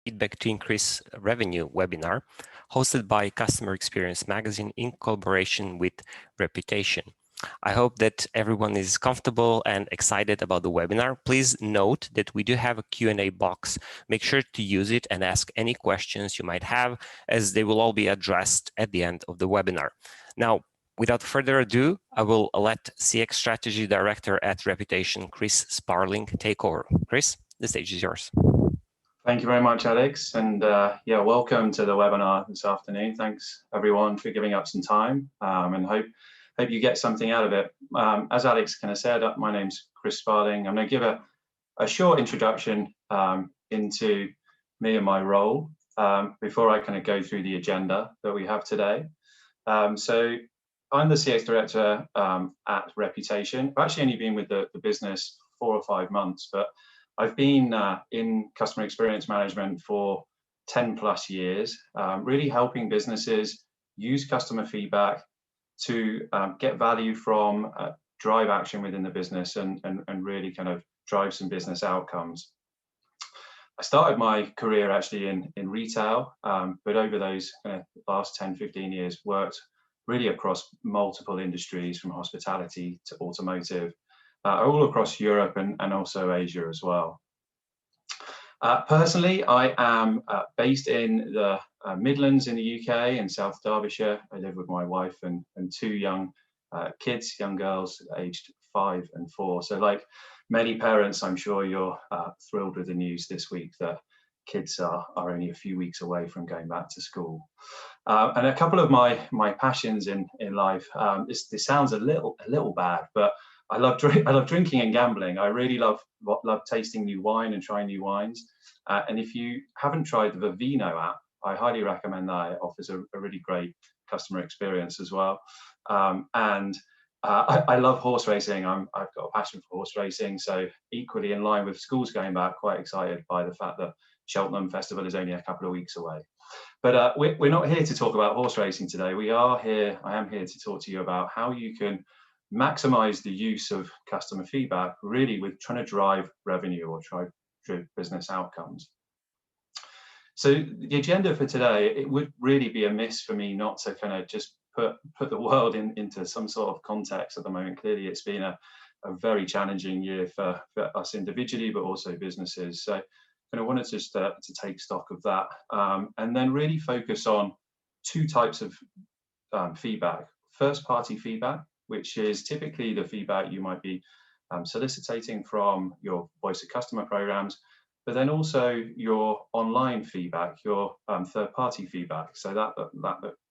Feedback to Increase Revenue webinar hosted by Customer Experience Magazine in collaboration with Reputation. I hope that everyone is comfortable and excited about the webinar. Please note that we do have a Q&A box. Make sure to use it and ask any questions you might have, as they will all be addressed at the end of the webinar. Now, without further ado, I will let CX Strategy Director at Reputation, Chris Sparling, take over. Chris, the stage is yours. Thank you very much, Alex, and yeah, welcome to the webinar this afternoon. Thanks everyone for giving up some time, and hope you get something out of it. As Alex kind of said, my name's Chris Sparling. I'm going to give a short introduction into me and my role before I kind of go through the agenda that we have today. So I'm the CX Director at Reputation. I've actually only been with the business 4 or 5 months, but I've been in customer experience management for 10+ years, really helping businesses use customer feedback to get value from, drive action within the business and really kind of drive some business outcomes. I started my career actually in retail, but over those last 10-15 years worked really across multiple industries, from hospitality to automotive, all across Europe and also Asia as well. Personally, I am based in the Midlands in the UK, in South Derbyshire. I live with my wife and 2 young kids, young girls aged 5 and 4. So like many parents, I'm sure you're thrilled with the news this week that kids are only a few weeks away from going back to school. And a couple of my passions in life, this sounds a little bad, but I love drinking and gambling. I really love tasting new wine and trying new wines. And if you haven't tried the Vivino app, I highly recommend that. It offers a really great customer experience as well. And I love horse racing. I've got a passion for horse racing. So equally in line with schools going back, quite excited by the fact that Cheltenham Festival is only a couple of weeks away. But we're not here to talk about horse racing today. I am here to talk to you about how you can maximize the use of customer feedback, really with trying to drive revenue or drive business outcomes. So the agenda for today, it would really be amiss for me not to kind of just put the world into some sort of context at the moment. Clearly, it's been a very challenging year for us individually, but also businesses. So kind of wanted just to take stock of that, and then really focus on 2 types of feedback. First-party feedback, which is typically the feedback you might be soliciting from your voice of customer programs, but then also your online feedback, your third-party feedback, so that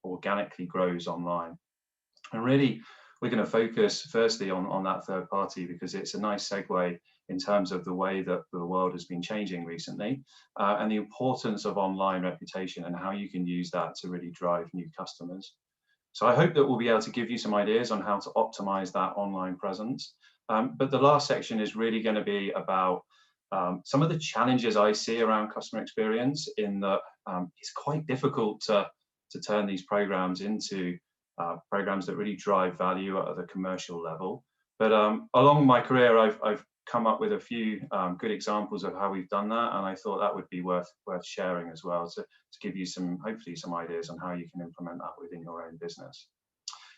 organically grows online. And really, we're going to focus firstly on that third party because it's a nice segue in terms of the way that the world has been changing recently, and the importance of online reputation and how you can use that to really drive new customers. So I hope that we'll be able to give you some ideas on how to optimize that online presence. But the last section is really going to be about some of the challenges I see around customer experience, in that it's quite difficult to turn these programs into programs that really drive value at the commercial level. But along my career, I've come up with a few good examples of how we've done that, and I thought that would be worth sharing as well, to give you hopefully some ideas on how you can implement that within your own business.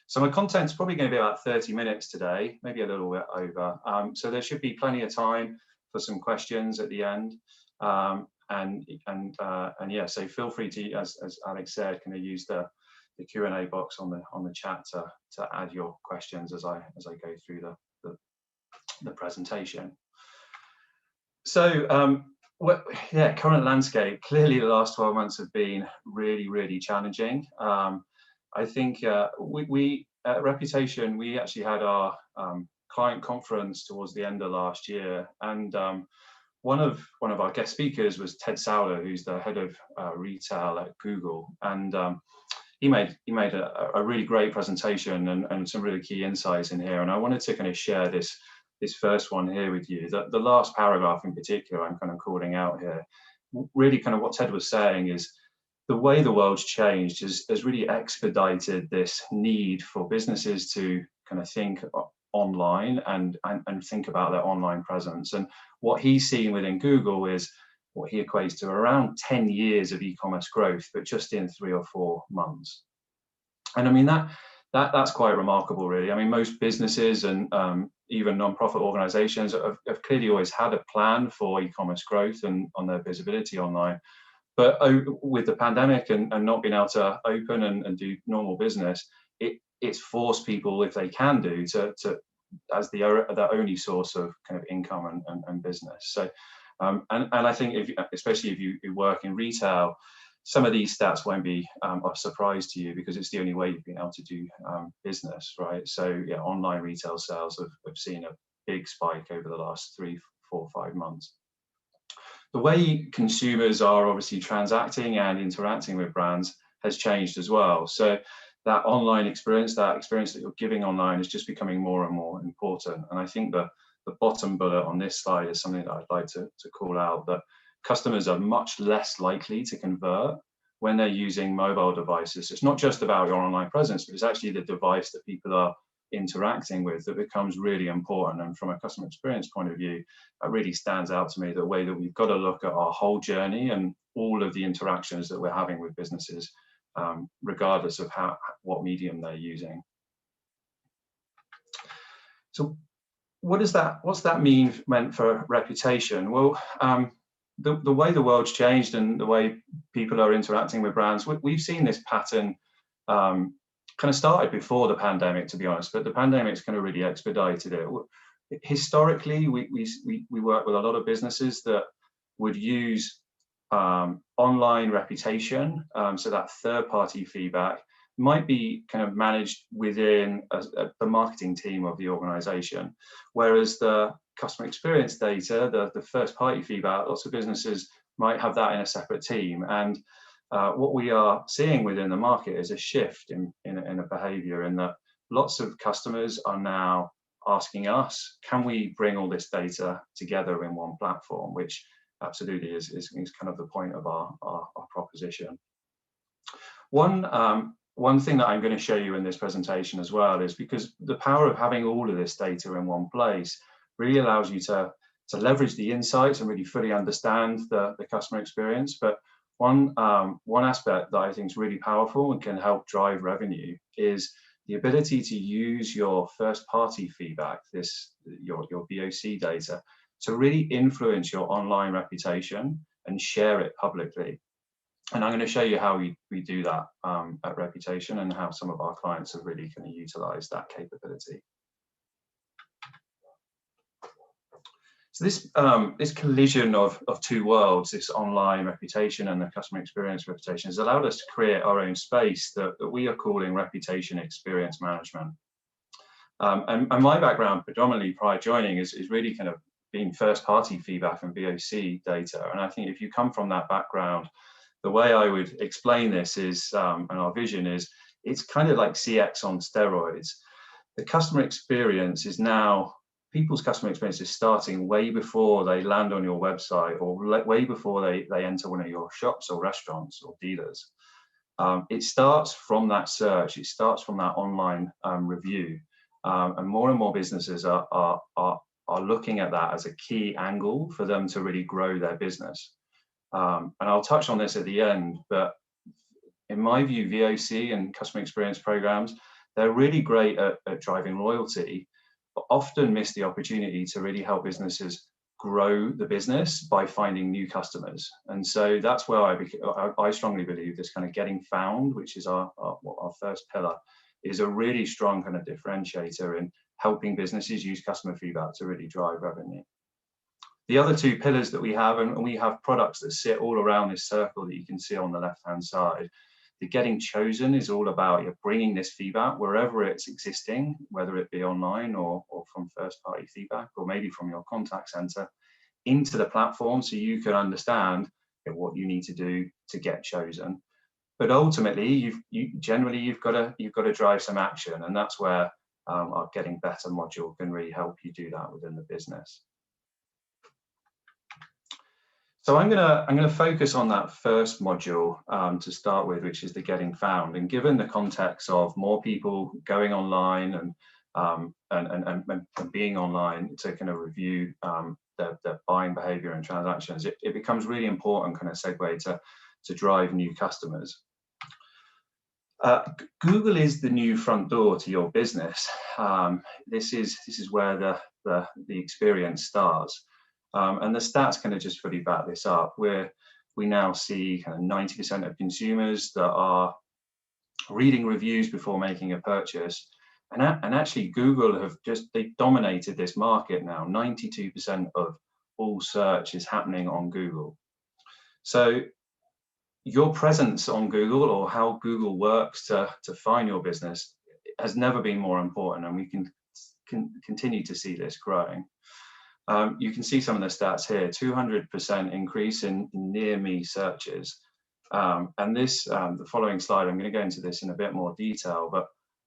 So my content's probably going to be about 30 minutes today, maybe a little bit over. So there should be plenty of time for some questions at the end. And yeah, so feel free to, as Alex said, kind of use the Q&A box on the chat to add your questions as I go through the presentation. So yeah, current landscape. Clearly, the last 12 months have been really challenging. I think we at Reputation, we actually had our client conference towards the end of last year, and one of our guest speakers was Ted Sauer, who's the head of retail at Google, and he made a really great presentation and some really key insights in here. And I wanted to kind of share this first one here with you. The last paragraph in particular, I'm kind of calling out here. Really, kind of what Ted was saying is the way the world's changed has really expedited this need for businesses to kind of think online and think about their online presence. And what he's seen within Google is what he equates to around 10 years of e-commerce growth, but just in 3 or 4 months. And I mean, that's quite remarkable, really. I mean, most businesses and even non-profit organizations have clearly always had a plan for e-commerce growth and on their visibility online. But with the pandemic and not being able to open and do normal business, it's forced people, if they can do, to as their only source of kind of income and business. So, and I think especially if you work in retail, some of these stats won't be a surprise to you, because it's the only way you've been able to do business, right? So yeah, online retail sales have seen a big spike over the last 3, 4, 5 months. The way consumers are obviously transacting and interacting with brands has changed as well. So that online experience, that experience that you're giving online, is just becoming more and more important. And I think the bottom bullet on this slide is something that I'd like to call out, that customers are much less likely to convert when they're using mobile devices. It's not just about your online presence, but it's actually the device that people are interacting with that becomes really important. And from a customer experience point of view, that really stands out to me, the way that we've got to look at our whole journey and all of the interactions that we're having with businesses, regardless of what medium they're using. So what's that meant for reputation? Well, the way the world's changed and the way people are interacting with brands, we've seen this pattern kind of started before the pandemic, to be honest, but the pandemic's kind of really expedited it. Historically, we work with a lot of businesses that would use online reputation, so that third-party feedback might be kind of managed within the marketing team of the organization, whereas the customer experience data, the first-party feedback, lots of businesses might have that in a separate team. And what we are seeing within the market is a shift in a behavior, in that lots of customers are now asking us, can we bring all this data together in one platform, which absolutely is kind of the point of our proposition. One thing that I'm going to show you in this presentation as well is, because the power of having all of this data in one place really allows you to leverage the insights and really fully understand the customer experience. But one aspect that I think is really powerful and can help drive revenue is the ability to use your first-party feedback, your VOC data, to really influence your online reputation and share it publicly. And I'm going to show you how we do that at Reputation, and how some of our clients have really kind of utilized that capability. So this collision of two worlds, this online reputation and the customer experience reputation, has allowed us to create our own space that we are calling Reputation Experience Management. And my background, predominantly prior joining, is really kind of being first-party feedback and VOC data. And I think if you come from that background, the way I would explain this is, and our vision is, it's kind of like CX on steroids. The customer experience is now, people's customer experience is starting way before they land on your website, or way before they enter one of your shops or restaurants or dealers. It starts from that search, it starts from that online review. And more businesses are looking at that as a key angle for them to really grow their business. And I'll touch on this at the end, but in my view, VOC and customer experience programs, they're really great at driving loyalty, but often miss the opportunity to really help businesses grow the business by finding new customers. And so that's where I strongly believe this kind of getting found, which is our first pillar, is a really strong kind of differentiator in helping businesses use customer feedback to really drive revenue. The other two pillars that we have, and we have products that sit all around this circle that you can see on the left-hand side. The Getting Chosen is all about bringing this feedback wherever it's existing, whether it be online or from first-party feedback, or maybe from your contact center, into the platform, so you can understand what you need to do to get chosen. But ultimately, you've got to drive some action, and that's where our Getting Better module can really help you do that within the business. So I'm gonna focus on that first module to start with, which is the Getting Found. And given the context of more people going online and being online to kind of review their buying behavior and transactions, it becomes really important kind of segue to drive new customers. Google is the new front door to your business. This is where the experience starts, and the stats kind of just fully back this up. We now see kind of 90% of consumers that are reading reviews before making a purchase, and actually Google they dominated this market now. 92% of all search is happening on Google. So your presence on Google, or how Google works to find your business, has never been more important, and we can continue to see this growing. You can see some of the stats here: 200% increase in near me searches. And this, the following slide, I'm going to go into this in a bit more detail, but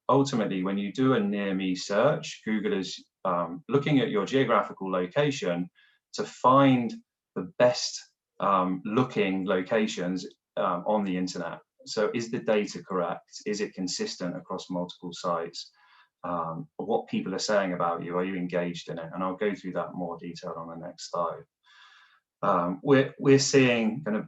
ultimately, when you do a near me search, Google is looking at your geographical location to find the best looking locations on the internet. So is the data correct? Is it consistent across multiple sites? What people are saying about you, are you engaged in it? And I'll go through that in more detail on the next slide. We're seeing kind of,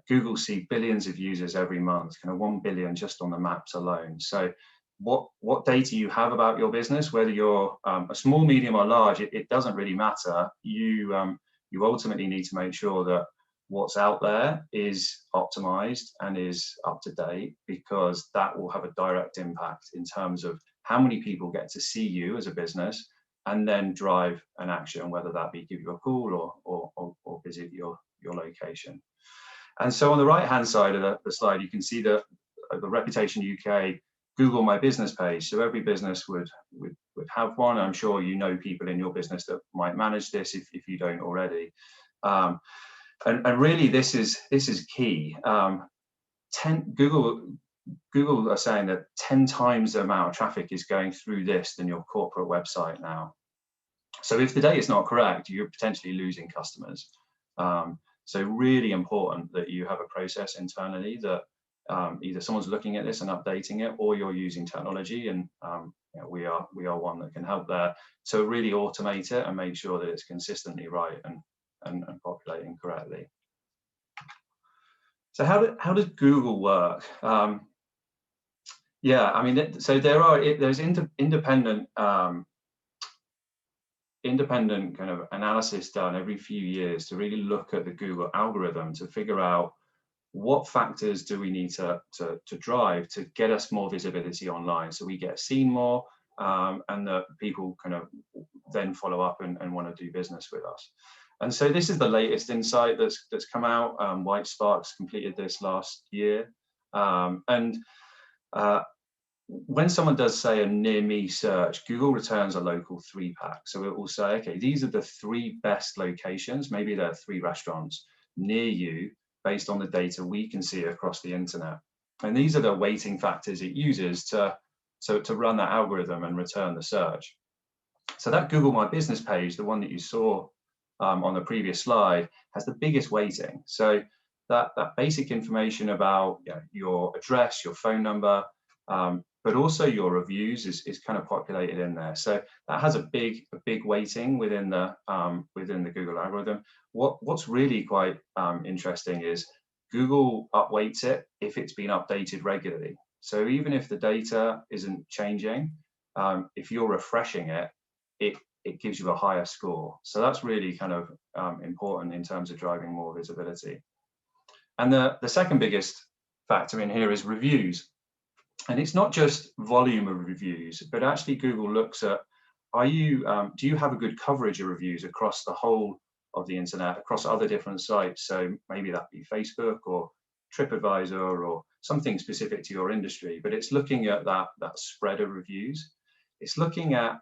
Google see billions of users every month, kind of 1 billion just on the maps alone. So what data you have about your business, whether you're a small, medium or large, it doesn't really matter. You ultimately need to make sure that what's out there is optimized and is up to date, because that will have a direct impact in terms of how many people get to see you as a business and then drive an action, whether that be give you a call or visit your location. And so on the right hand side of the slide, you can see the Reputation UK Google My Business page. So every business would have one. I'm sure you know people in your business that might manage this if you don't already. And really, this is key. Google are saying that 10 times the amount of traffic is going through this than your corporate website now. So if the data is not correct, you're potentially losing customers. So really important that you have a process internally that either someone's looking at this and updating it, or you're using technology, and we are one that can help there. So really automate it and make sure that it's consistently right and populating correctly. So how does Google work? Yeah, I mean, so there's independent kind of analysis done every few years to really look at the Google algorithm to figure out what factors do we need to drive to get us more visibility online, so we get seen more, and that people kind of then follow up and want to do business with us. And so this is the latest insight that's come out. White Sparks completed this last year, when someone does, say, a near me search, Google returns a local 3-pack. So it will say, okay, these are the 3 best locations. Maybe there are 3 restaurants near you based on the data we can see across the internet. And these are the weighting factors it uses to run that algorithm and return the search. So that Google My Business page, the one that you saw on the previous slide, has the biggest weighting. So that basic information about your address, your phone number, but also your reviews is kind of populated in there. So that has a big weighting within the Google algorithm. What's really quite interesting is Google upweights it if it's been updated regularly. So even if the data isn't changing, if you're refreshing it, it gives you a higher score. So that's really kind of important in terms of driving more visibility. And the second biggest factor in here is reviews. And it's not just volume of reviews, but actually Google looks at, do you have a good coverage of reviews across the whole of the internet, across other different sites? So maybe that be Facebook or TripAdvisor or something specific to your industry, but it's looking at that spread of reviews. It's looking at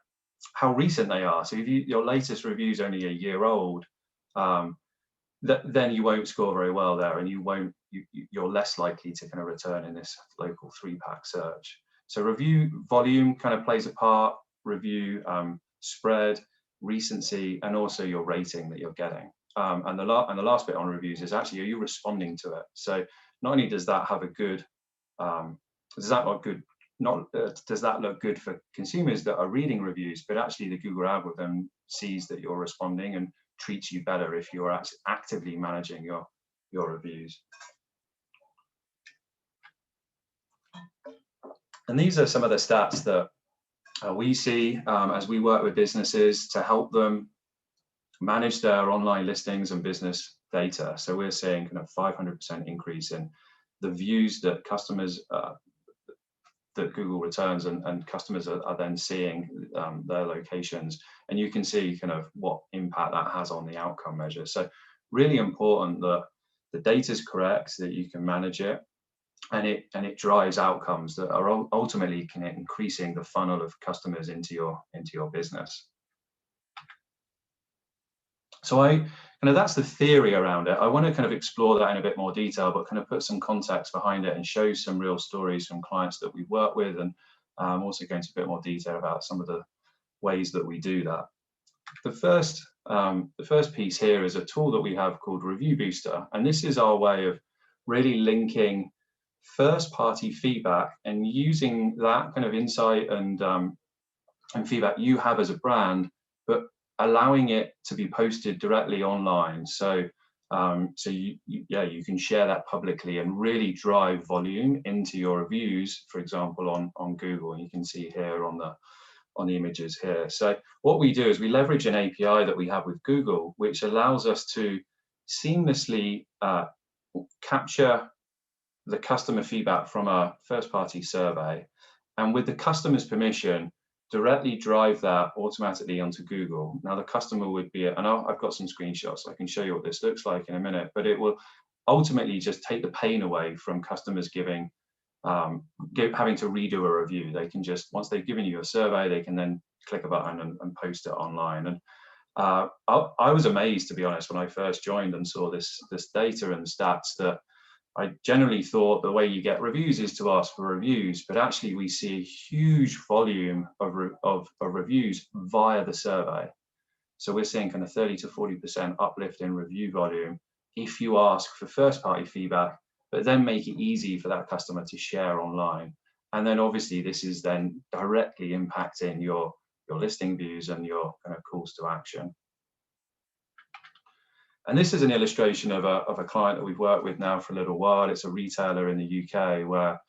how recent they are. So if your latest review is only a year old, then you won't score very well there, and you're less likely to kind of return in this local 3-pack search. So review volume kind of plays a part, review spread, recency, and also your rating that you're getting. And the last bit on reviews is actually, are you responding to it? So not only does that have a good, does that look good for consumers that are reading reviews, but actually the Google algorithm sees that you're responding and treats you better if you're actively managing your reviews. And these are some of the stats that we see as we work with businesses to help them manage their online listings and business data. So we're seeing kind of 500% increase in the views that customers that Google returns, and customers are then seeing their locations, and you can see kind of what impact that has on the outcome measure. So really important that the data is correct, that you can manage it, and it drives outcomes that are ultimately increasing the funnel of customers into your business. So that's the theory around it. I want to kind of explore that in a bit more detail, but kind of put some context behind it and show some real stories from clients that we work with, and also go into a bit more detail about some of the ways that we do that. The first piece here is a tool that we have called Review Booster, and this is our way of really linking first-party feedback and using that kind of insight and feedback you have as a brand, but allowing it to be posted directly online. So you can share that publicly and really drive volume into your reviews, for example, on Google. And you can see here on the images here. So what we do is we leverage an API that we have with Google, which allows us to seamlessly capture the customer feedback from a first-party survey, and with the customer's permission, directly drive that automatically onto Google. Now the customer would be, and I've got some screenshots, so I can show you what this looks like in a minute, but it will ultimately just take the pain away from customers having to redo a review. They can just, once they've given you a survey, they can then click a button and post it online. And I was amazed, to be honest, when I first joined and saw this data and stats, that I generally thought the way you get reviews is to ask for reviews, but actually we see a huge volume of reviews via the survey. So we're seeing kind of 30 to 40% uplift in review volume if you ask for first-party feedback, but then make it easy for that customer to share online. And then obviously this is then directly impacting your listing views and your kind of calls to action. And this is an illustration of a client that we've worked with now for a little while. It's a retailer in the UK where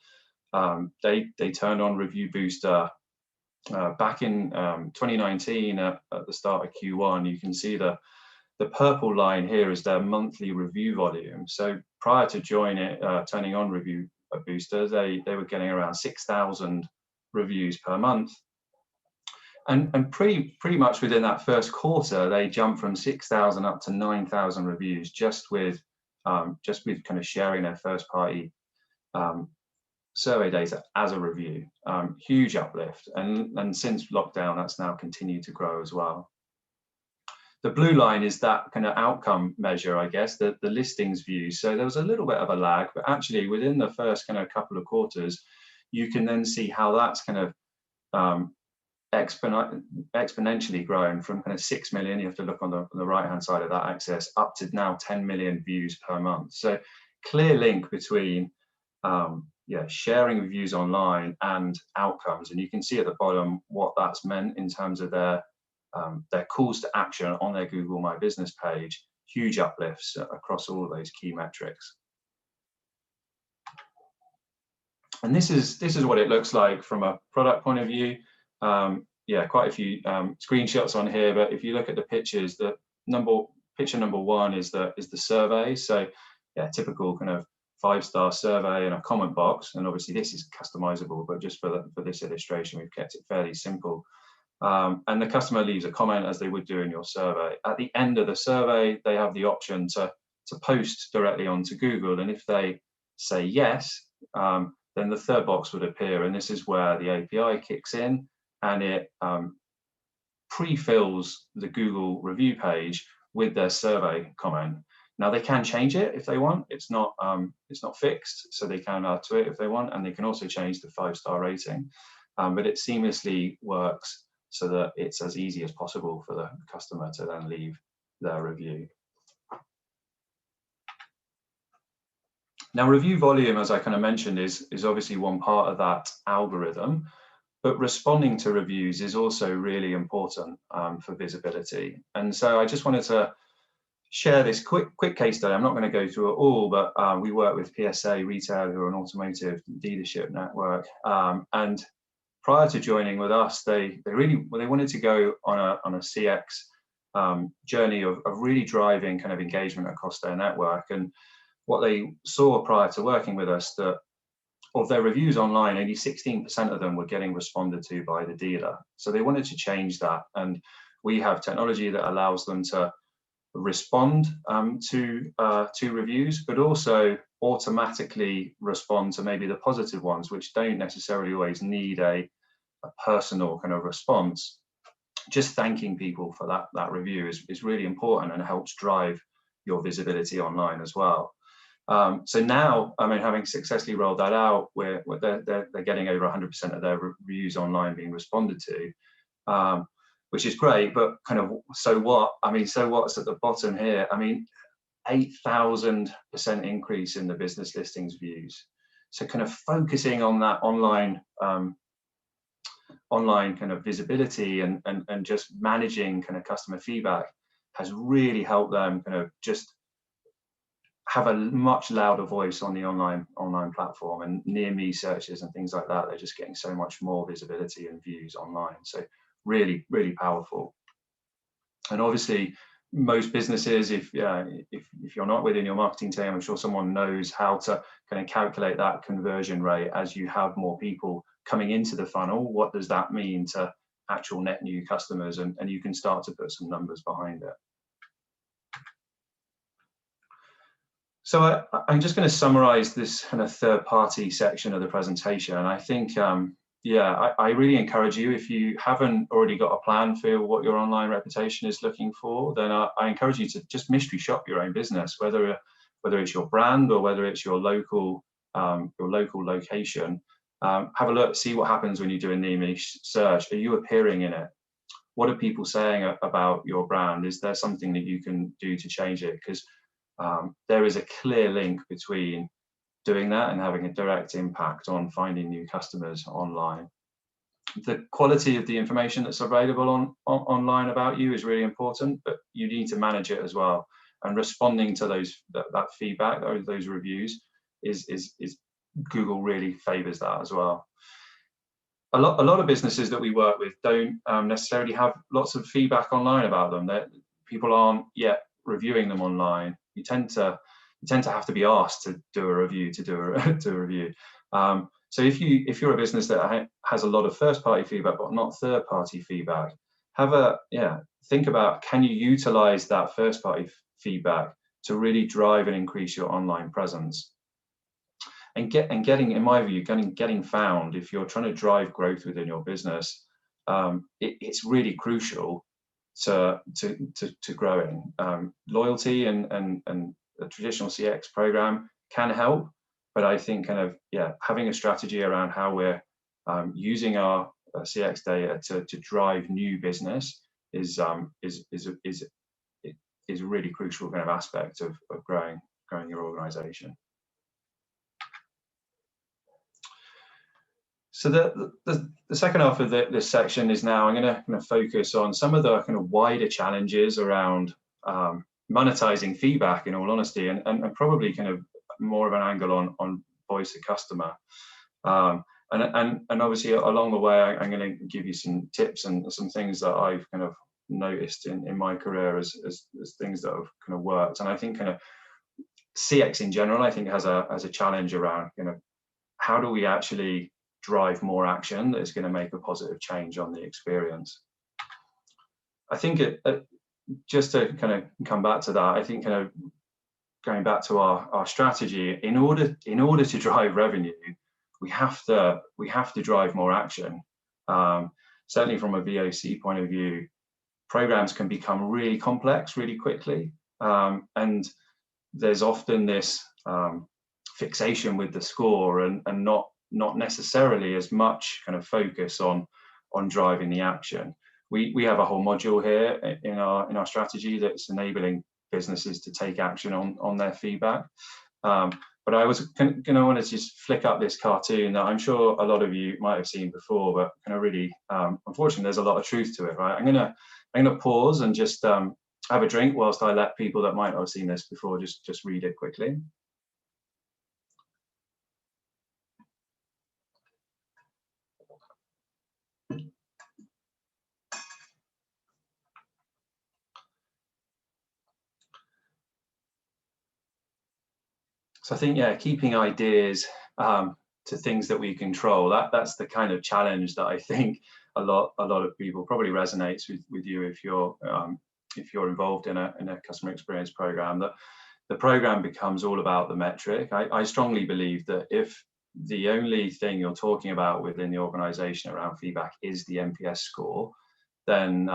they turned on Review Booster back in 2019 at the start of Q1. You can see the purple line here is their monthly review volume. So prior to turning on Review Booster, they were getting around 6,000 reviews per month. And pretty much within that first quarter, they jumped from 6,000 up to 9,000 reviews just with kind of sharing their first-party survey data as a review. Huge uplift, and since lockdown, that's now continued to grow as well. The blue line is that kind of outcome measure, I guess, the listings views. So there was a little bit of a lag, but actually within the first kind of couple of quarters, you can then see how that's kind of exponentially grown from kind of 6 million, you have to look on the right hand side of that axis, up to now 10 million views per month. So clear link between sharing reviews online and outcomes, and you can see at the bottom what that's meant in terms of their calls to action on their Google My Business page. Huge uplifts across all of those key metrics. And this is what it looks like from a product point of view. Quite a few screenshots on here, but if you look at the pictures, picture number one is the survey. So typical kind of 5-star survey and a comment box, and obviously this is customizable, but just for this illustration we've kept it fairly simple. And the customer leaves a comment as they would do in your survey. At the end of the survey, they have the option to post directly onto Google, and if they say yes, then the third box would appear, and this is where the API kicks in, and it pre-fills the Google review page with their survey comment. Now they can change it if they want. It's not fixed, so they can add to it if they want, and they can also change the 5-star rating. But it seamlessly works so that it's as easy as possible for the customer to then leave their review. Now, review volume, as I kind of mentioned, is obviously one part of that algorithm. but responding to reviews is also really important for visibility. And so I just wanted to share this quick case study. I'm not going to go through it all, but we work with PSA Retail, who are an automotive dealership network. And prior to joining with us, they wanted to go on a CX journey of really driving kind of engagement across their network. And what they saw prior to working with us, that of their reviews online, only 16% of them were getting responded to by the dealer. So they wanted to change that. And we have technology that allows them to respond to reviews, but also automatically respond to maybe the positive ones, which don't necessarily always need a personal kind of response. Just thanking people for that review is really important and helps drive your visibility online as well. So now, I mean, having successfully rolled that out, they're getting over 100% of their reviews online being responded to, which is great. But kind of, so what? I mean, so what's at the bottom here? I mean, 8,000% increase in the business listings views. So kind of focusing on that online kind of visibility and just managing kind of customer feedback has really helped them kind of just have a much louder voice on the online platform, and near me searches and things like that. They're just getting so much more visibility and views online. So really, really powerful. And obviously, most businesses, if you're not within your marketing team, I'm sure someone knows how to kind of calculate that conversion rate as you have more people coming into the funnel. What does that mean to actual net new customers? And you can start to put some numbers behind it. So I'm just going to summarize this kind of third-party section of the presentation. And I think, I really encourage you, if you haven't already got a plan for what your online reputation is looking for, then I encourage you to just mystery shop your own business, whether it's your brand or whether it's your local location. Have a look, see what happens when you do a niche search. Are you appearing in it? What are people saying about your brand? Is there something that you can do to change it? Because there is a clear link between doing that and having a direct impact on finding new customers online. The quality of the information that's available online about you is really important, but you need to manage it as well. And responding to that feedback, those reviews, is Google really favors that as well. A lot of businesses that we work with don't necessarily have lots of feedback online about them. People aren't yet reviewing them online. You tend to have to be asked to do a review to do a review. So if you're a business that has a lot of first-party feedback but not third-party feedback, think about, can you utilize that first-party feedback to really drive and increase your online presence? And getting, in my view, getting found, if you're trying to drive growth within your business, it's really crucial to growing. Loyalty and a traditional CX program can help, but I think having a strategy around how we're using our CX data to drive new business is a really crucial kind of aspect of growing your organization. So the second half of this section is now I'm going to kind of focus on some of the kind of wider challenges around monetizing feedback, in all honesty, and probably kind of more of an angle on voice of customer. And obviously along the way, I'm going to give you some tips and some things that I've kind of noticed in my career as things that have kind of worked. And I think kind of CX in general, I think has a challenge around how do we actually drive more action that is going to make a positive change on the experience. I think just to kind of come back to that, I think kind of going back to our strategy, in order to drive revenue, we have to drive more action. Certainly from a VOC point of view, programs can become really complex really quickly, and there's often this fixation with the score and not necessarily as much kind of focus on driving the action. We have a whole module here in our strategy that's enabling businesses to take action on their feedback. But I was going to want to just flick up this cartoon that I'm sure a lot of you might have seen before, but kind of really, unfortunately, there's a lot of truth to it, right? I'm gonna pause and just have a drink whilst I let people that might not have seen this before just read it quickly. So I think, yeah, keeping ideas to things that we control, that's the kind of challenge that I think a lot of people probably resonates with you if you're involved in a customer experience program. That the program becomes all about the metric. I strongly believe that if the only thing you're talking about within the organization around feedback is the NPS score, then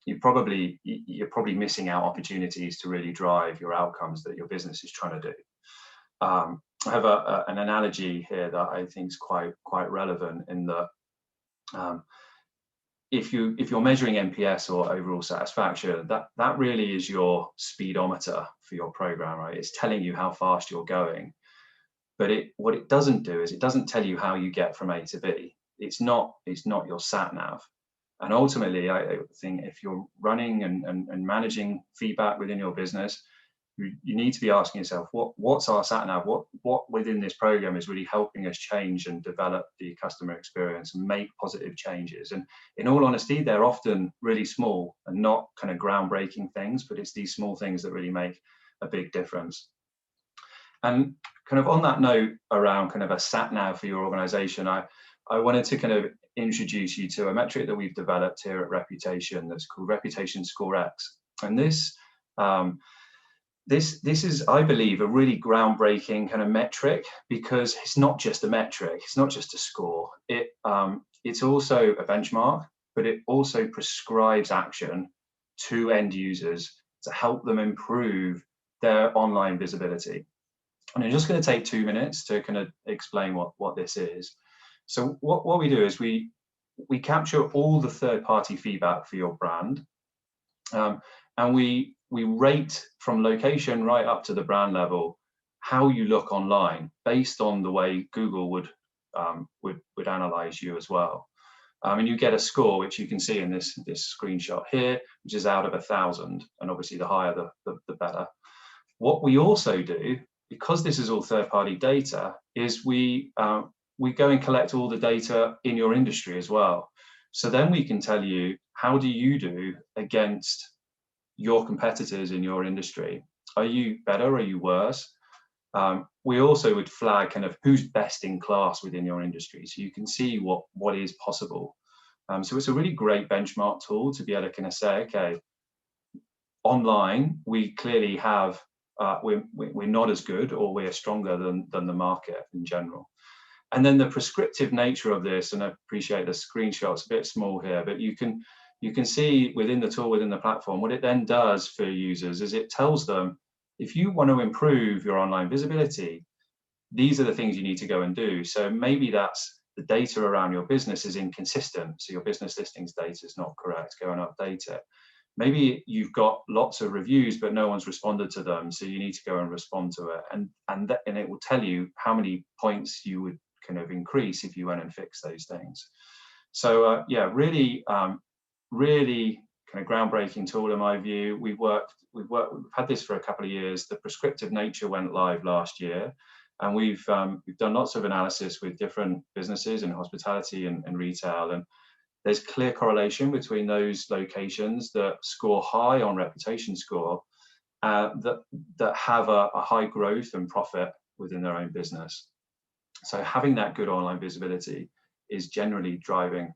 you're probably missing out opportunities to really drive your outcomes that your business is trying to do. I have an analogy here that I think is quite relevant in that if you're measuring NPS or overall satisfaction, that really is your speedometer for your program, right? It's telling you how fast you're going, but what it doesn't do is it doesn't tell you how you get from A to B. It's not your sat nav. And ultimately, I think if you're running and managing feedback within your business, you need to be asking yourself, what's our sat nav? What within this program is really helping us change and develop the customer experience and make positive changes? And in all honesty, they're often really small and not kind of groundbreaking things, but it's these small things that really make a big difference. And kind of on that note around kind of a sat nav for your organization, I wanted to kind of introduce you to a metric that we've developed here at Reputation that's called Reputation Score X. And this is, I believe, a really groundbreaking kind of metric, because it's not just a metric, it's not just a score. It's also a benchmark, but it also prescribes action to end users to help them improve their online visibility. And I'm just going to take 2 minutes to kind of explain what this is. So what we do is we capture all the third-party feedback for your brand, and we rate from location right up to the brand level how you look online based on the way Google would analyze you as well. And you get a score, which you can see in this screenshot here, which is out of 1,000, and obviously the higher the better. What we also do, because this is all third-party data, is we go and collect all the data in your industry as well. So then we can tell you, how do you do against your competitors in your industry? Are you better? Are you worse? We also would flag kind of who's best in class within your industry, so you can see what is possible. So it's a really great benchmark tool to be able to kind of say, okay, online we clearly have we're not as good, or we're stronger than the market in general. And then the prescriptive nature of this, and I appreciate the screenshot's a bit small here, but you can see within the tool, within the platform, what it then does for users is it tells them, if you want to improve your online visibility, these are the things you need to go and do. So maybe that's the data around your business is inconsistent, so your business listings data is not correct, go and update it. Maybe you've got lots of reviews, but no one's responded to them, so you need to go and respond to it. And it will tell you how many points you would kind of increase if you went and fix those things. So yeah, really kind of groundbreaking tool in my view. We've had this for a couple of years. The prescriptive nature went live last year, and we've done lots of analysis with different businesses in hospitality and retail, and there's clear correlation between those locations that score high on reputation score, that have a high growth and profit within their own business. So having that good online visibility is generally driving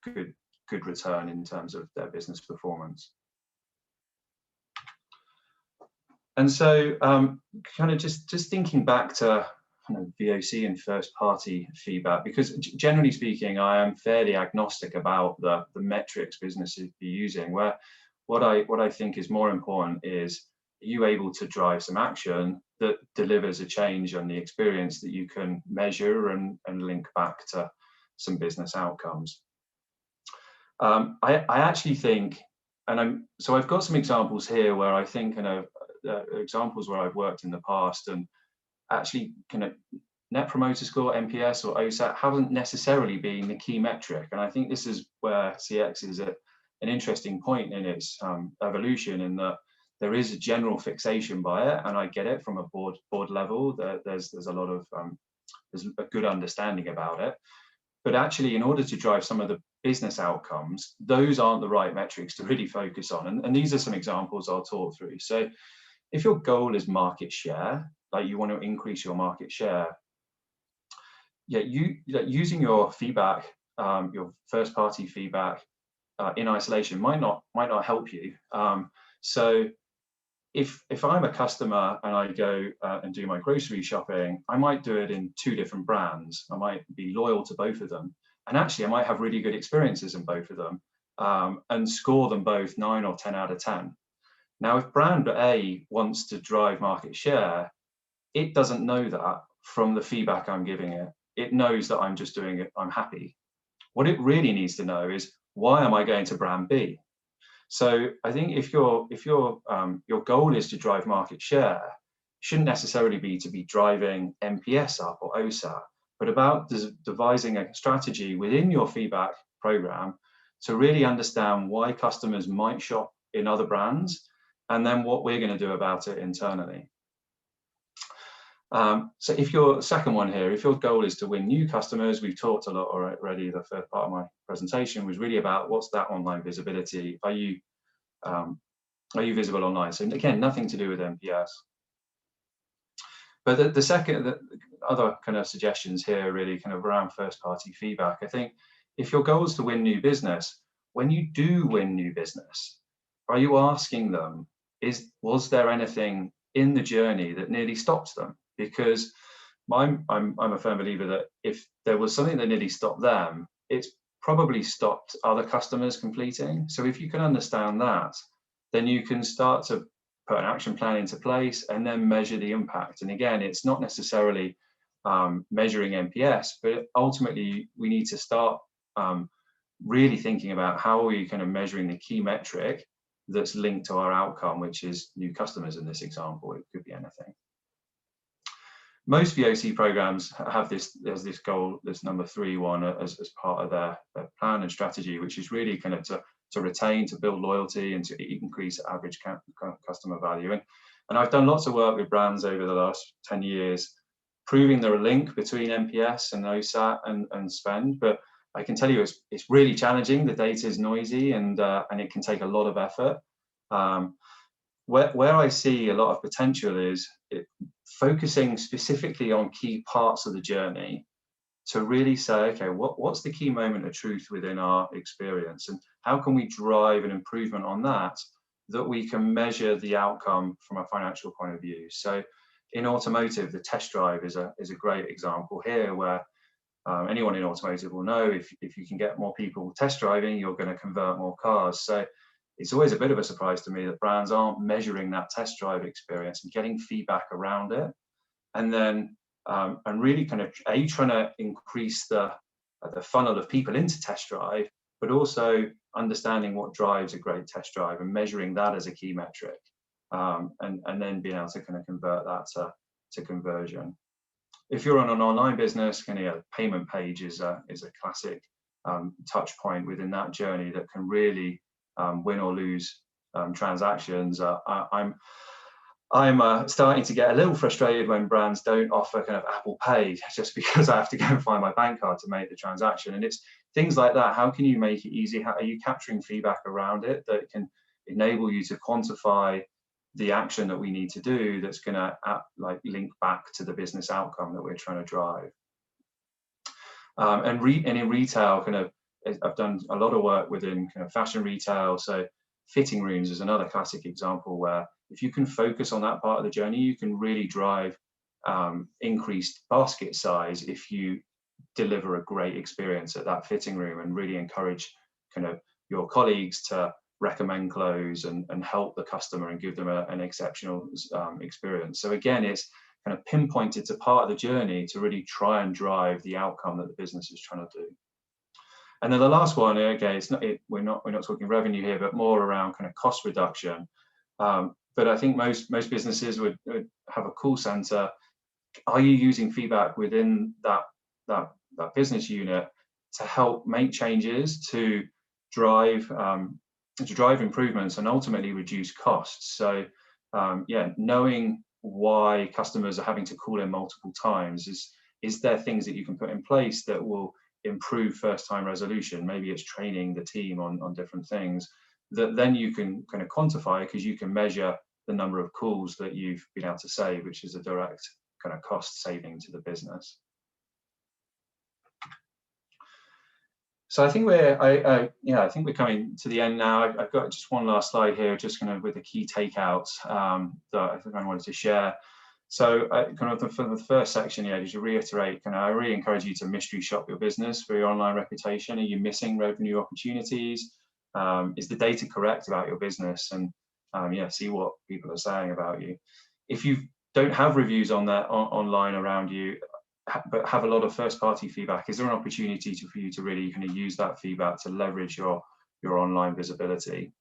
good return in terms of their business performance. And so kind of just thinking back to kind of VOC and first party feedback, because generally speaking, I am fairly agnostic about the metrics businesses be using, where what I think is more important is, are you able to drive some action that delivers a change on the experience that you can measure and link back to some business outcomes? I actually think, so I've got some examples here where I think, examples where I've worked in the past, and actually kind of Net Promoter Score, NPS or OSAT haven't necessarily been the key metric. And I think this is where CX is at an interesting point in its evolution, in that there is a general fixation by it, and I get it from a board level. There's a lot of there's a good understanding about it, but actually, in order to drive some of the business outcomes, those aren't the right metrics to really focus on. And these are some examples I'll talk through. So, if your goal is market share, like you want to increase your market share, yeah, using your feedback, your first-party feedback in isolation might not help you. So if I'm a customer and I go and do my grocery shopping, I might do it in 2 different brands. I might be loyal to both of them, and actually I might have really good experiences in both of them, and score them both 9 or 10 out of 10. Now, if brand A wants to drive market share, it doesn't know that from the feedback I'm giving it. It knows that I'm just doing it, I'm happy. What it really needs to know is, why am I going to brand B? So I think if your goal is to drive market share, it shouldn't necessarily be to be driving NPS up or OSAT, but about devising a strategy within your feedback program to really understand why customers might shop in other brands, and then what we're going to do about it internally. So if your second one here, if your goal is to win new customers, we've talked a lot already. The third part of my presentation was really about what's that online visibility. Are you visible online? So again, nothing to do with NPS. But the other kind of suggestions here really kind of around first-party feedback. I think if your goal is to win new business, when you do win new business, are you asking them, was there anything in the journey that nearly stopped them? Because I'm a firm believer that if there was something that nearly stopped them, it's probably stopped other customers completing. So if you can understand that, then you can start to put an action plan into place and then measure the impact. And again, it's not necessarily measuring NPS, but ultimately we need to start really thinking about how are we kind of measuring the key metric that's linked to our outcome, which is new customers in this example. It could be anything. Most VOC programs have this goal, this number 3 one, as part of their plan and strategy, which is really kind of to retain, to build loyalty, and to increase average customer value. And I've done lots of work with brands over the last 10 years, proving there a link between NPS and OSAT and spend. But I can tell you it's really challenging. The data is noisy, and it can take a lot of effort. Where I see a lot of potential is focusing specifically on key parts of the journey to really say, okay, what's the key moment of truth within our experience, and how can we drive an improvement on that we can measure the outcome from a financial point of view. So in automotive, the test drive is a great example here, where anyone in automotive will know if you can get more people test driving, you're going to convert more cars. So it's always a bit of a surprise to me that brands aren't measuring that test drive experience and getting feedback around it, and then and really kind of trying to increase the funnel of people into test drive, but also understanding what drives a great test drive and measuring that as a key metric, and then being able to kind of convert that to conversion. If you're on an online business, kind of payment page is a classic touch point within that journey that can really win or lose transactions. I'm starting to get a little frustrated when brands don't offer kind of Apple Pay, just because I have to go and find my bank card to make the transaction. And it's things like that. How can you make it easy? How are you capturing feedback around it that can enable you to quantify the action that we need to do that's going to link back to the business outcome that we're trying to drive? And in retail, kind of, I've done a lot of work within kind of fashion retail. So fitting rooms is another classic example where if you can focus on that part of the journey, you can really drive increased basket size if you deliver a great experience at that fitting room, and really encourage kind of your colleagues to recommend clothes and help the customer and give them an exceptional experience. So again, it's kind of pinpointed to part of the journey to really try and drive the outcome that the business is trying to do. And then the last one, again, we're not talking revenue here, but more around kind of cost reduction. But I think most businesses would have a call center. are you using feedback within that business unit to help make changes to drive improvements and ultimately reduce costs? So yeah, knowing why customers are having to call in multiple times, is there things that you can put in place that will improve first time resolution? Maybe it's training the team on different things that then you can kind of quantify, because you can measure the number of calls that you've been able to save, which is a direct kind of cost saving to the business. So I think I think we're coming to the end now. I've got just one last slide here, just kind of with the key takeouts that I think I wanted to share. So kind of for the first section here, just to reiterate, I really encourage you to mystery shop your business for your online reputation. Are you missing revenue opportunities? Is the data correct about your business? And yeah, see what people are saying about you. If you don't have reviews on that online around you, but have a lot of first-party feedback, is there an opportunity for you to really kind of use that feedback to leverage your online visibility?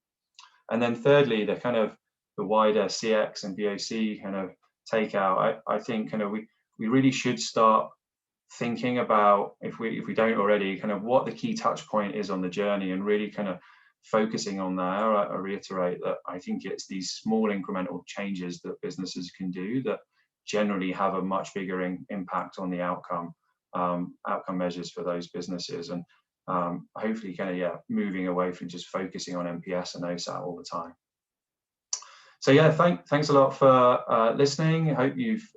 And then thirdly, the wider CX and VOC kind of takeout. I think kind of we really should start thinking about, if we don't already, kind of what the key touch point is on the journey, and really kind of focusing on there. I reiterate that I think it's these small incremental changes that businesses can do that generally have a much bigger impact on the outcome measures for those businesses, and hopefully kind of moving away from just focusing on NPS and OSAT all the time. So yeah, thanks a lot for listening. I hope you've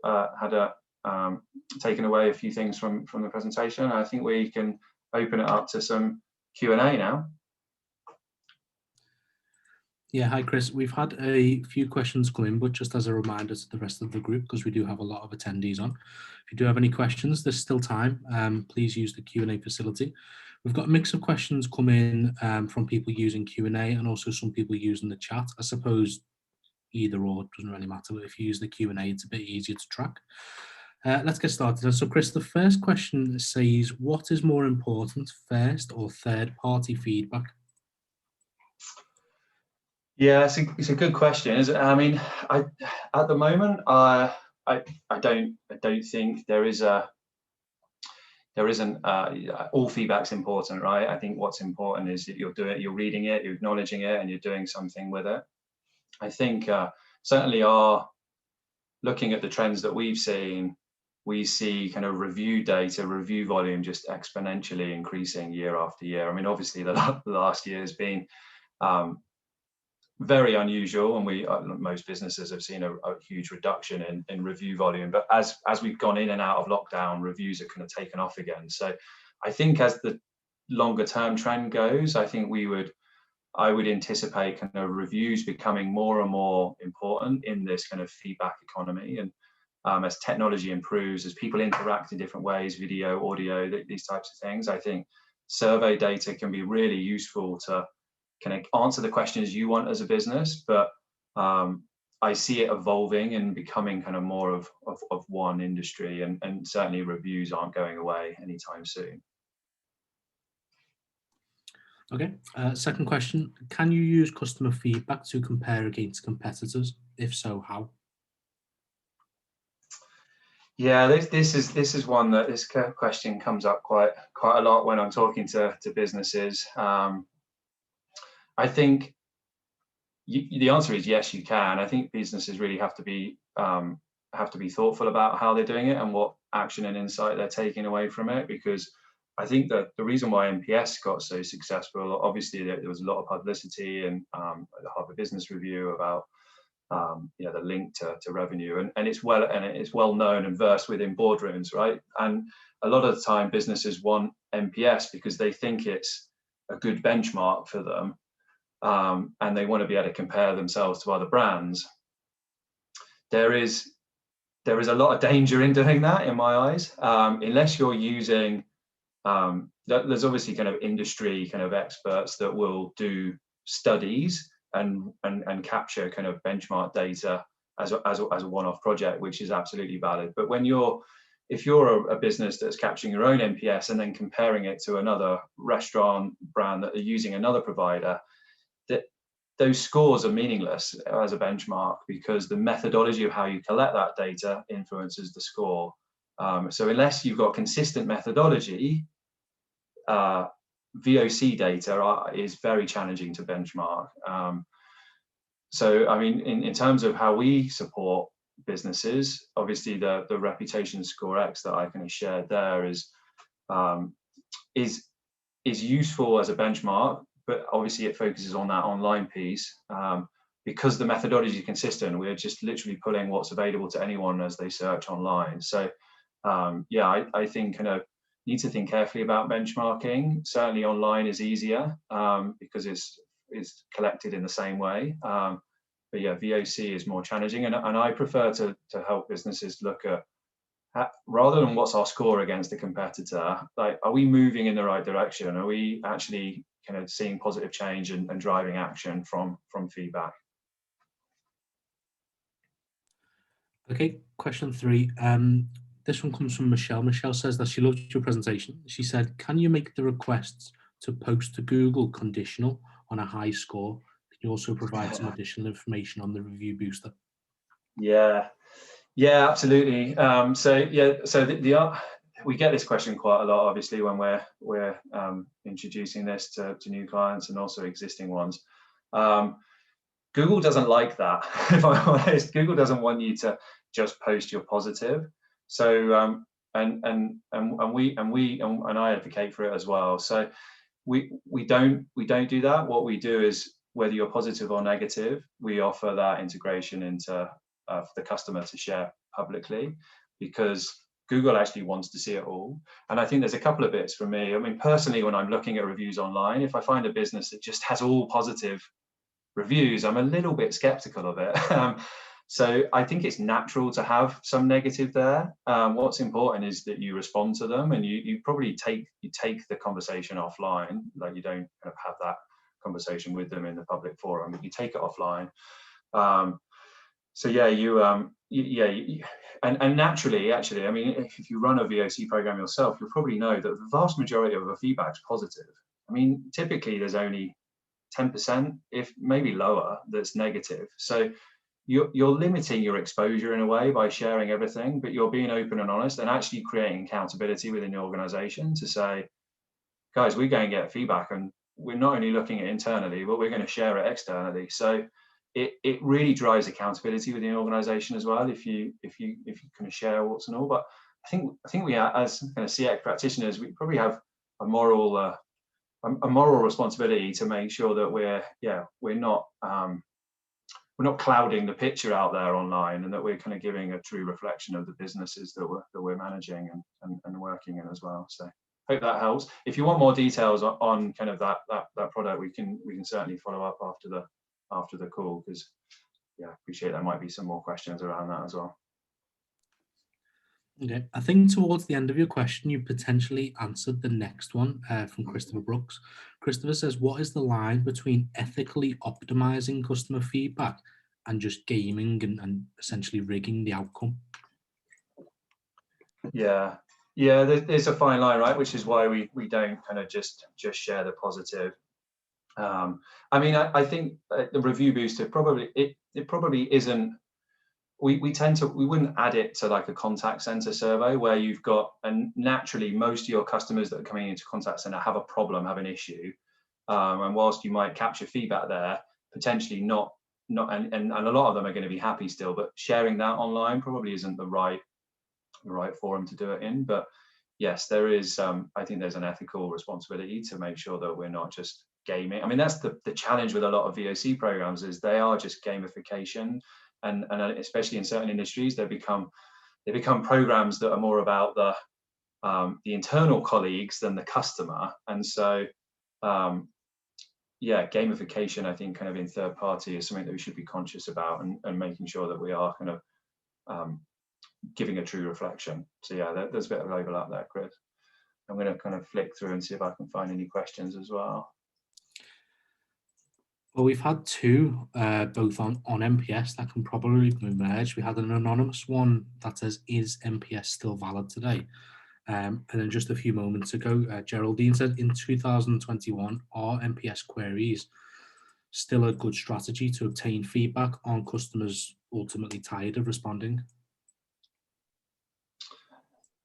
taken away a few things from the presentation. I think we can open it up to some Q&A now. Yeah, hi Chris. We've had a few questions come in, but just as a reminder to the rest of the group, because we do have a lot of attendees on, if you do have any questions, there's still time. Please use the Q&A facility. We've got a mix of questions come in from people using Q&A and also some people using the chat. I suppose either or, doesn't really matter, but if you use the Q&A, it's a bit easier to track. Let's get started. So Chris, the first question says, what is more important, first or third party feedback? Yeah, it's a good question, isn't it? I mean, at the moment, I don't think there isn't all feedback's important, right? I think what's important is that you're reading it, you're acknowledging it, and you're doing something with it. I think certainly looking at the trends that we've seen, we see kind of review data, review volume just exponentially increasing year after year. I mean, obviously the last year has been very unusual, and most businesses have seen a huge reduction in review volume. But as we've gone in and out of lockdown, reviews are kind of taken off again. So I think as the longer term trend goes, I think I would anticipate kind of reviews becoming more and more important in this kind of feedback economy. And as technology improves, as people interact in different ways, video, audio, these types of things, I think survey data can be really useful to kind of answer the questions you want as a business. But I see it evolving and becoming kind of more of one industry, and certainly reviews aren't going away anytime soon. Okay, second question, can you use customer feedback to compare against competitors? If so, how? Yeah, this is one that this question comes up quite a lot when I'm talking to businesses. I think the answer is yes, you can. I think businesses really have to be thoughtful about how they're doing it and what action and insight they're taking away from it, because I think that the reason why NPS got so successful, obviously there was a lot of publicity and the Harvard Business Review about the link to revenue, and it's well known and versed within boardrooms, right? And a lot of the time businesses want NPS because they think it's a good benchmark for them, and they want to be able to compare themselves to other brands. There is a lot of danger in doing that, in my eyes, unless you're using there's obviously kind of industry kind of experts that will do studies and capture kind of benchmark data as a one-off project, which is absolutely valid. But if you're a business that's capturing your own NPS and then comparing it to another restaurant brand that are using another provider, that those scores are meaningless as a benchmark because the methodology of how you collect that data influences the score. So unless you've got consistent methodology, VOC data is very challenging to benchmark. So, I mean, in terms of how we support businesses, obviously the reputation score X that I kind of shared there is useful as a benchmark, but obviously it focuses on that online piece. Because the methodology is consistent, we're just literally pulling what's available to anyone as they search online. So yeah, I think kind of need to think carefully about benchmarking. Certainly online is easier because it's collected in the same way. But yeah, VOC is more challenging, and I prefer to help businesses look at, rather than what's our score against the competitor, like, are we moving in the right direction? Are we actually kind of seeing positive change and driving action from feedback? Okay, question 3. This one comes from Michelle. Michelle says that she loved your presentation. She said, can you make the requests to post to Google conditional on a high score? Can you also provide some additional information on the review booster? Yeah, absolutely. So we get this question quite a lot, obviously, when we're introducing this to new clients and also existing ones. Google doesn't like that. If I'm honest, Google doesn't want you to just post your positive. So and I advocate for it as well. So we don't do that. What we do is, whether you're positive or negative, we offer that integration into for the customer to share publicly, because Google actually wants to see it all. And I think there's a couple of bits for me. I mean, personally, when I'm looking at reviews online, if I find a business that just has all positive reviews, I'm a little bit skeptical of it. So I think it's natural to have some negative there. What's important is that you respond to them, and you probably take the conversation offline. Like, you don't kind of have that conversation with them in the public forum, but you take it offline. So yeah, and naturally, actually, I mean, if you run a VOC program yourself, you'll probably know that the vast majority of the feedback is positive. I mean, typically there's only 10%, if maybe lower, that's negative. So you're limiting your exposure in a way by sharing everything, but you're being open and honest and actually creating accountability within the organization to say, guys, we're going to get feedback, and we're not only looking at internally, but we're going to share it externally. So it really drives accountability within the organization as well, if you kind of share what's and all. But I think we are, as kind of CX practitioners, we probably have a moral responsibility to make sure that we're not clouding the picture out there online, and that we're kind of giving a true reflection of the businesses that we're managing and working in as well. So hope that helps. If you want more details on kind of that product, we can certainly follow up after the call, because yeah, I appreciate there might be some more questions around that as well. Okay, I think towards the end of your question, you potentially answered the next one from Christopher Brooks. Christopher says, what is the line between ethically optimizing customer feedback and just gaming and essentially rigging the outcome? Yeah, there's a fine line, right? Which is why we don't kind of just share the positive. I mean, I think the review booster probably isn't. We wouldn't add it to like a contact center survey where you've got, and naturally most of your customers that are coming into contact center have a problem, have an issue, and whilst you might capture feedback there, potentially not, and a lot of them are going to be happy still, but sharing that online probably isn't the right forum to do it in. But yes, there is. I think there's an ethical responsibility to make sure that we're not just gaming. I mean, that's the challenge with a lot of VOC programs, is they are just gamification, and especially in certain industries, they become programs that are more about the internal colleagues than the customer. And so yeah, gamification, I think, kind of in third party is something that we should be conscious about, and making sure that we are kind of giving a true reflection. So yeah, there's a bit of overlap there, Chris. I'm going to kind of flick through and see if I can find any questions as well. Well, we've had two, both on NPS that can probably be merged. We had an anonymous one that says, is NPS still valid today? And then just a few moments ago, Geraldine said, in 2021, are NPS queries still a good strategy to obtain feedback on customers ultimately tired of responding?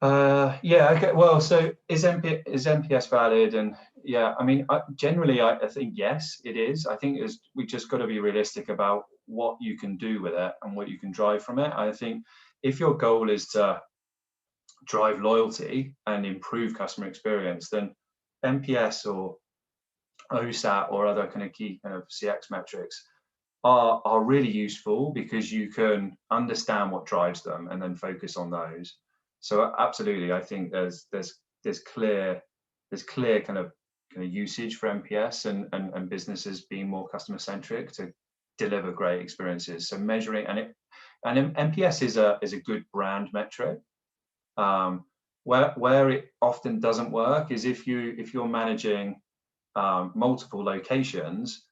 Yeah, okay. Well, so is NPS valid? And yeah, I mean, generally, I think yes, it is. I think we just got to be realistic about what you can do with it and what you can drive from it. I think if your goal is to drive loyalty and improve customer experience, then NPS or OSAT or other kind of key kind of CX metrics are really useful, because you can understand what drives them and then focus on those. So absolutely, I think there's clear kind of usage for NPS and businesses being more customer centric to deliver great experiences. So measuring and NPS is a good brand metric. Where it often doesn't work is if you're managing multiple locations,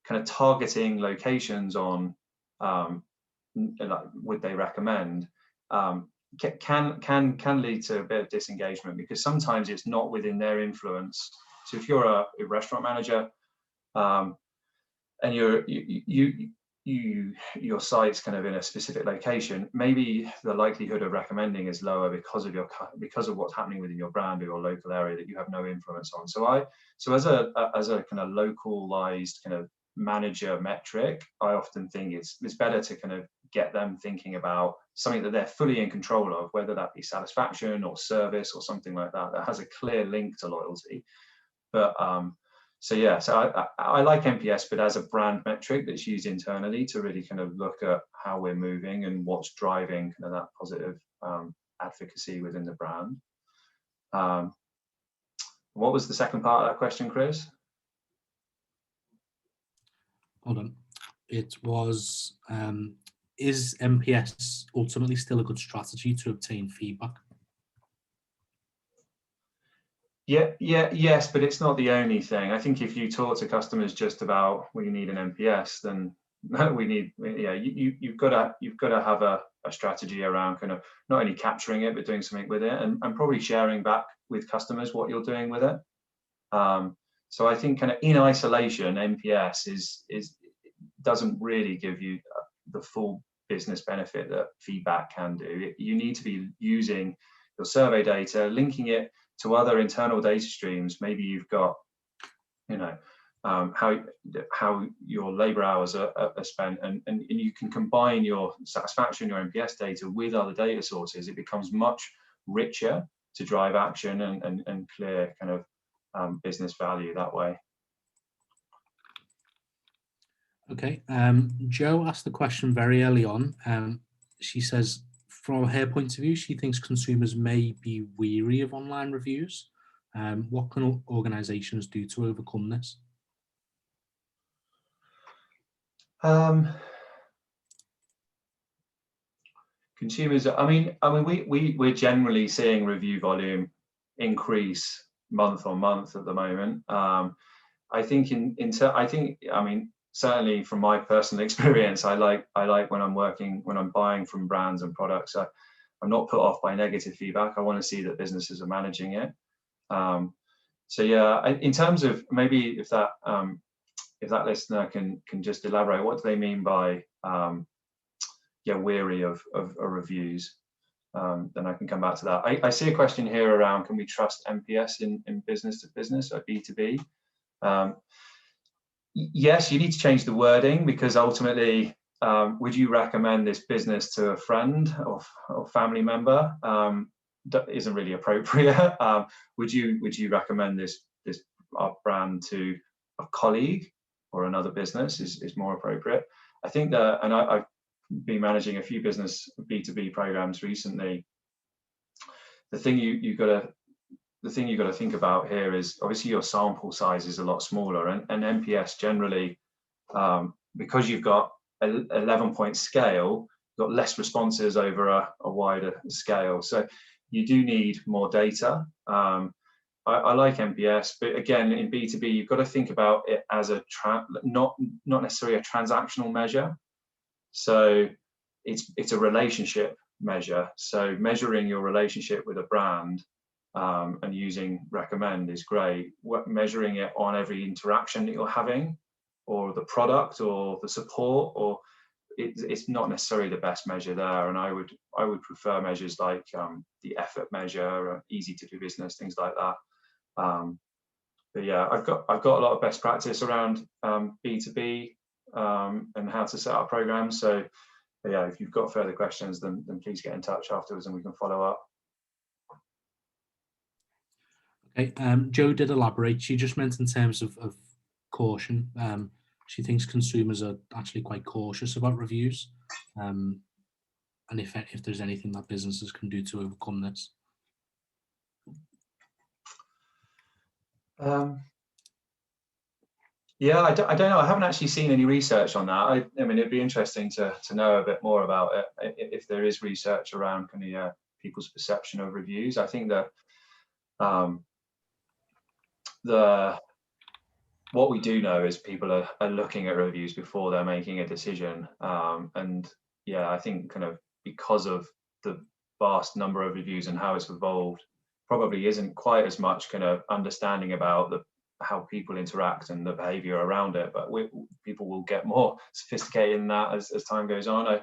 kind of targeting locations on like would they recommend, can lead to a bit of disengagement, because sometimes it's not within their influence. So if you're a restaurant manager and your site's kind of in a specific location, maybe the likelihood of recommending is lower because of what's happening within your brand or your local area that you have no influence on. So as a kind of localized kind of manager metric, I often think it's better to kind of get them thinking about something that they're fully in control of, whether that be satisfaction or service or something like that has a clear link to loyalty. But so yeah, so I like NPS, but as a brand metric that's used internally to really kind of look at how we're moving and what's driving kind of that positive advocacy within the brand. What was the second part of that question, Chris? Hold on. It was, is NPS ultimately still a good strategy to obtain feedback? Yes, but it's not the only thing. I think if you talk to customers just about we need an NPS, then you've got to have a strategy around kind of not only capturing it but doing something with it, and probably sharing back with customers what you're doing with it. So I think kind of in isolation, NPS doesn't really give you the full business benefit that feedback can do. You need to be using your survey data, linking it to other internal data streams. Maybe you've got, how your labor hours are spent, and you can combine your satisfaction, your NPS data with other data sources. It becomes much richer to drive action and clear kind of business value that way. Okay. Joe asked the question very early on. She says, from her point of view, she thinks consumers may be weary of online reviews. What can organizations do to overcome this? Consumers, we're generally seeing review volume increase month on month at the moment. I think certainly from my personal experience, I like when I'm buying from brands and products, I'm not put off by negative feedback. I want to see that businesses are managing it. So yeah, in terms of maybe if that listener can just elaborate, what do they mean by weary of reviews? Then I can come back to that. I see a question here around, can we trust NPS in business to business or B2B? Yes, you need to change the wording, because ultimately, would you recommend this business to a friend or family member? That isn't really appropriate. Would you recommend this our brand to a colleague or another business is more appropriate. I think that, and I've been managing a few business B2B programs recently. The thing you got to think about here is obviously your sample size is a lot smaller, and NPS generally, because you've got 11-point scale, you've got less responses over a wider scale. So you do need more data. I like NPS, but again, in B2B, you've got to think about it as not necessarily a transactional measure. So it's a relationship measure. So measuring your relationship with a brand and using recommend is great. Measuring it on every interaction that you're having the product or the support, or it's not necessarily the best measure there. And I would prefer measures like the effort measure, easy to do business, things like that. But yeah, I've got a lot of best practice around B2B and how to set up programs. So yeah, if you've got further questions, then please get in touch afterwards and we can follow up. Okay, Jo did elaborate. She just meant in terms of caution. She thinks consumers are actually quite cautious about reviews, and if there's anything that businesses can do to overcome this. Yeah, I don't know. I haven't actually seen any research on that. I mean, it'd be interesting to know a bit more about it if there is research around kind of people's perception of reviews. I think that what we do know is people are looking at reviews before they're making a decision. And yeah, I think kind of because of the vast number of reviews and how it's evolved, probably isn't quite as much kind of understanding about how people interact and the behavior around it. But people will get more sophisticated in that as time goes on. I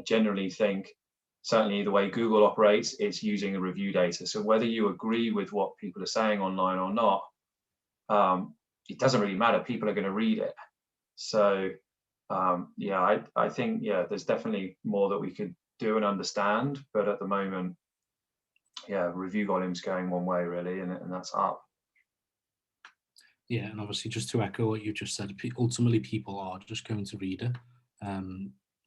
generally think, certainly the way Google operates, it's using the review data. So whether you agree with what people are saying online or not, it doesn't really matter. People are going to read it. So yeah, I think, yeah, there's definitely more that we could do and understand. But at the moment, yeah, review volume's going one way really, and that's up. Yeah, and obviously just to echo what you just said, ultimately people are just going to read it.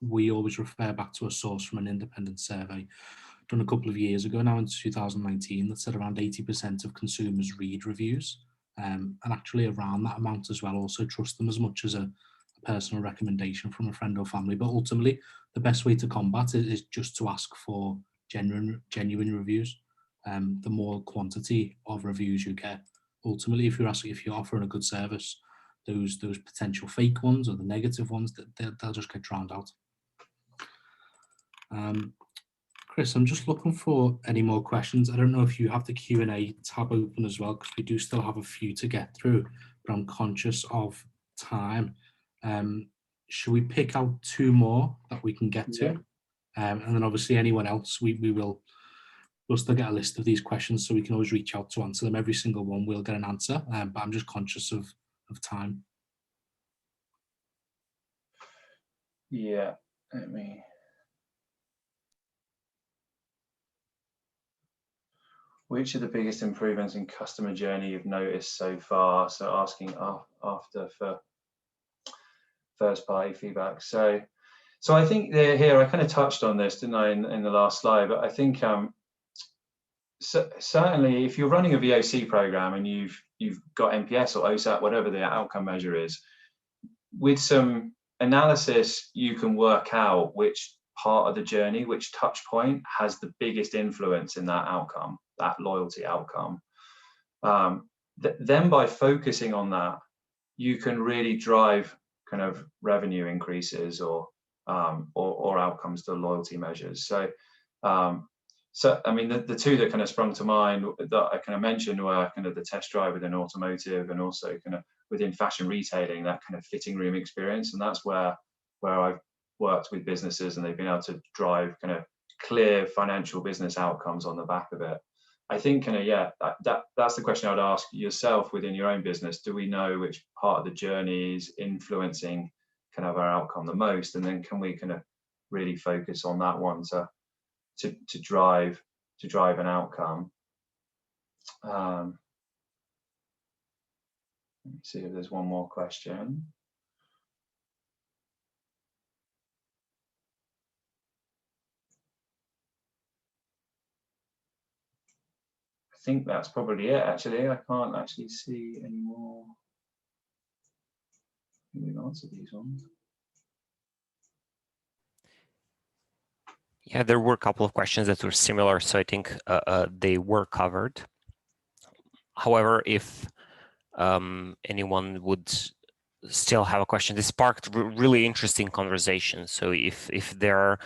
We always refer back to a source from an independent survey done a couple of years ago now in 2019 that said around 80% of consumers read reviews, and actually around that amount as well also trust them as much as a personal recommendation from a friend or family. But ultimately the best way to combat it is just to ask for genuine reviews. The more quantity of reviews you get, ultimately if you're offering a good service, those potential fake ones or the negative ones, they'll just get drowned out. Chris, I'm just looking for any more questions. I don't know if you have the Q&A tab open as well, because we do still have a few to get through, but I'm conscious of time. Should we pick out 2 more that we can get to? Yeah. And then obviously anyone else, we'll still get a list of these questions, so we can always reach out to answer them. Every single one will get an answer, but I'm just conscious of time. Yeah, let me. Which are the biggest improvements in customer journey you've noticed so far? So asking after for first party feedback. So I think here, I kind of touched on this, didn't I, in the last slide, but I think certainly if you're running a VOC program and you've got NPS or OSAT, whatever the outcome measure is, with some analysis, you can work out which part of the journey, which touch point has the biggest influence in that outcome, that loyalty outcome. Then by focusing on that, you can really drive kind of revenue increases or outcomes to loyalty measures. So I mean, the 2 that kind of sprung to mind that I kind of mentioned were kind of the test drive within automotive and also kind of within fashion retailing, that kind of fitting room experience. And that's where I've worked with businesses and they've been able to drive kind of clear financial business outcomes on the back of it. I think kind of, yeah, that's the question I'd ask yourself within your own business. Do we know which part of the journey is influencing kind of our outcome the most? And then can we kind of really focus on that one to drive an outcome? Let me see if there's one more question. I think that's probably it, actually. I can't actually see any more. We've answered these ones. Yeah, there were a couple of questions that were similar, so I think they were covered. However, if anyone would still have a question, this sparked really interesting conversation. So if there are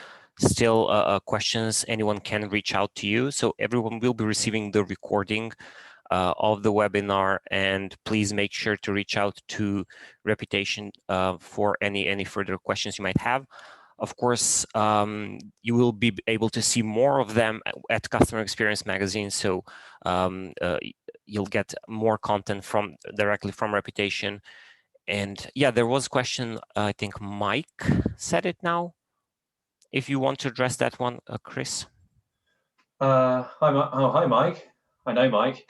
still questions, anyone can reach out to you. So everyone will be receiving the recording of the webinar, and please make sure to reach out to Reputation for any further questions you might have. Of course, you will be able to see more of them at Customer Experience Magazine, so you'll get more content directly from Reputation. And yeah, there was a question, I think Mike said it now. If you want to address that one, Chris. Hi, Mike. I know Mike.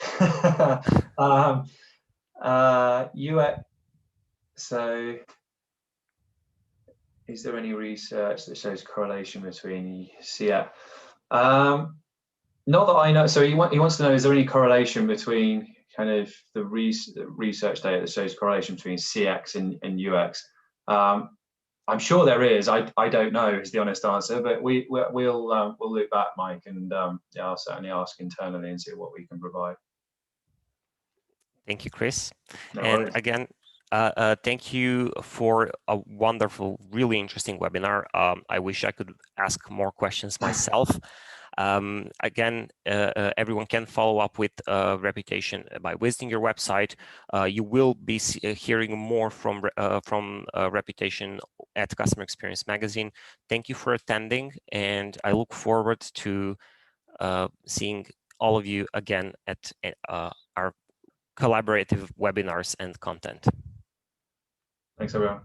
So is there any research that shows correlation between CX? Not that I know. So he wants to know, is there any correlation between kind of the research data that shows correlation between CX and UX? I'm sure there is. I don't know is the honest answer, but we'll loop back, Mike, and yeah, I'll certainly ask internally and see what we can provide. Thank you, Chris. No and worries. Again, thank you for a wonderful, really interesting webinar. I wish I could ask more questions myself. Again, everyone can follow up with Reputation by visiting your website. You will be hearing more from Reputation at Customer Experience Magazine. Thank you for attending, and I look forward to seeing all of you again at our collaborative webinars and content. Thanks, everyone.